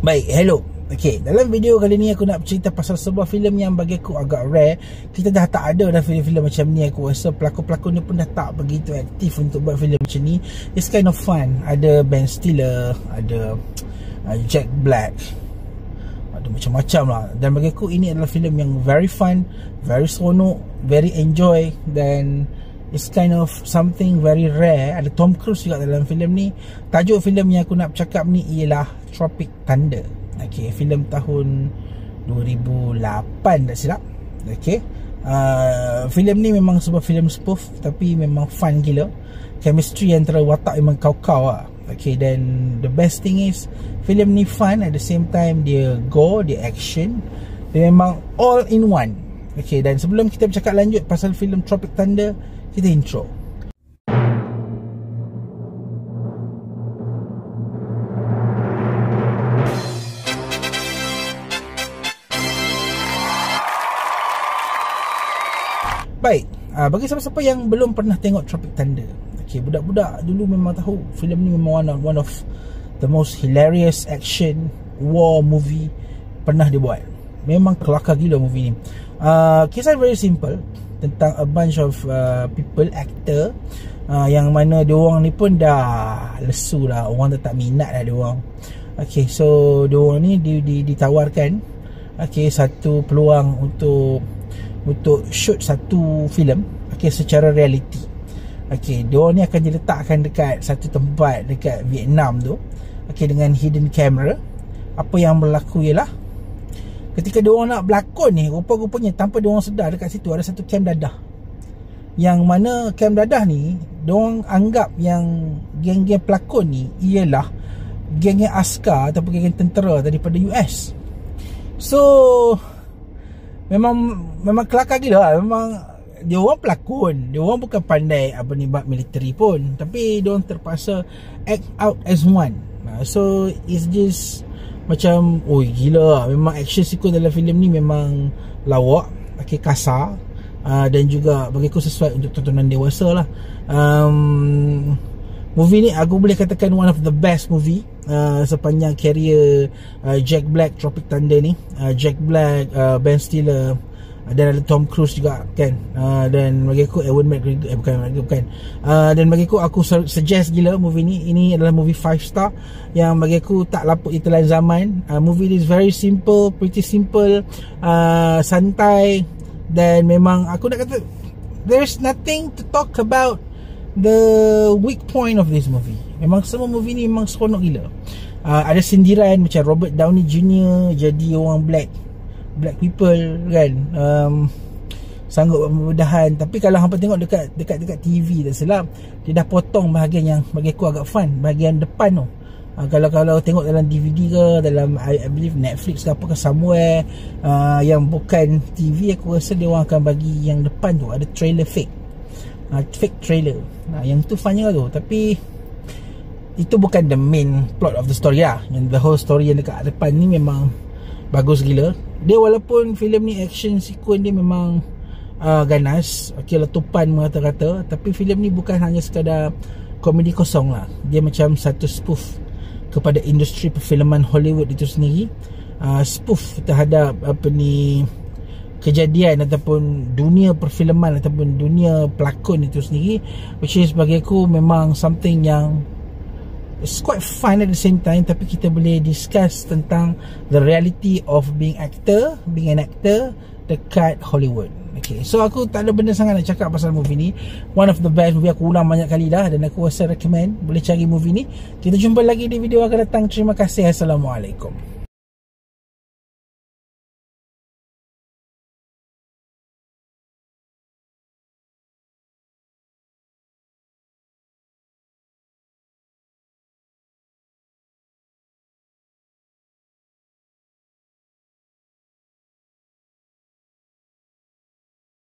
Baik, hello. Okay, dalam video kali ni aku nak cerita pasal sebuah filem yang bagi aku agak rare. Kita dah tak ada dah filem-filem macam ni. Aku rasa pelakon-pelakon ni pun dah tak begitu aktif untuk buat filem macam ni. It's kind of fun. Ada Ben Stiller, ada Jack Black, ada macam-macam lah. Dan bagi aku ini adalah filem yang very fun, very seronok, very enjoy. Dan it's kind of something very rare. Ada Tom Cruise juga dalam filem ni. Tajuk filem yang aku nak cakap ni ialah Tropic Thunder. Okay, filem tahun 2008 tak silap. Okay, filem ni memang sebuah filem spoof, tapi memang fun gila. Chemistry antara watak memang kau-kau lah. Okay, dan the best thing is filem ni fun, at the same time dia gore, dia action, dia memang all in one. Okay, dan sebelum kita bercakap lanjut pasal filem Tropic Thunder, kita intro. Baik, bagi siapa-siapa yang belum pernah tengok Tropic Thunder, okay, budak-budak dulu memang tahu filem ni memang one of the most hilarious action war movie pernah dibuat. Memang kelakar gila movie ni. Kisah very simple tentang a bunch of people, actor, yang mana diorang ni pun dah lesu lah, orang dah tak minat lah diorang. Okay, so diorang ni ditawarkan satu peluang untuk shoot satu filem secara reality. Diorang ni akan diletakkan dekat satu tempat dekat Vietnam tu, dengan hidden camera. Apa yang berlaku ialah ketika diorang nak berlakon ni, rupa-rupanya tanpa diorang sedar, dekat situ ada satu kem dadah. Yang mana kem dadah ni diorang anggap yang geng-geng pelakon ni ialah geng-geng askar ataupun geng-geng tentera daripada US. So memang kelakar gila lah. Memang dia orang pelakon, dia orang bukan pandai bab military pun, tapi dia orang terpaksa act out as one. So it's just macam gila lah. Memang action sequence dalam filem ni memang lawak, kasar, dan juga bagi aku sesuai untuk tontonan dewasa lah. Movie ni aku boleh katakan one of the best movie sepanjang career Jack Black, Tropic Thunder ni. Jack Black, Ben Stiller, dan ada Tom Cruise juga kan. Dan bagi aku Ewan McGregor, bukan. Dan bagi aku suggest gila movie ni. Ini adalah movie 5 star yang bagi aku tak lapuk di telan zaman. Movie ni is very simple, pretty simple, santai, dan memang aku nak kata there's nothing to talk about the weak point of this movie. Memang semua movie ni memang seronok gila. Ada sindiran macam Robert Downey Jr. jadi orang black people kan, sanggup berbedahan. Tapi kalau hampa tengok dekat TV tak silap, dia dah potong bahagian yang bagi aku agak fun, bahagian depan tu. Kalau tengok dalam DVD ke, dalam I believe Netflix ke apa ke somewhere, yang bukan TV, aku rasa dia orang akan bagi yang depan tu ada trailer fake trailer. Yang tu funnya tu, tapi itu bukan the main plot of the story lah. Yang the whole story yang dekat depan ni memang bagus gila. Dia walaupun filem ni action sequence dia memang ganas, letupan rata-rata, tapi filem ni bukan hanya sekadar komedi kosong lah. Dia macam satu spoof kepada industri perfilman Hollywood itu sendiri, spoof terhadap kejadian ataupun dunia perfilman ataupun dunia pelakon itu sendiri, which is bagi aku memang something yang it's quite fun at the same time. Tapi kita boleh discuss tentang the reality of being an actor dekat Hollywood. Okay, so aku tak ada benda sangat nak cakap pasal movie ni. One of the best movie, aku ulang banyak kali dah, dan aku rasa recommend boleh cari movie ni. Kita jumpa lagi di video akan datang. Terima kasih. Assalamualaikum.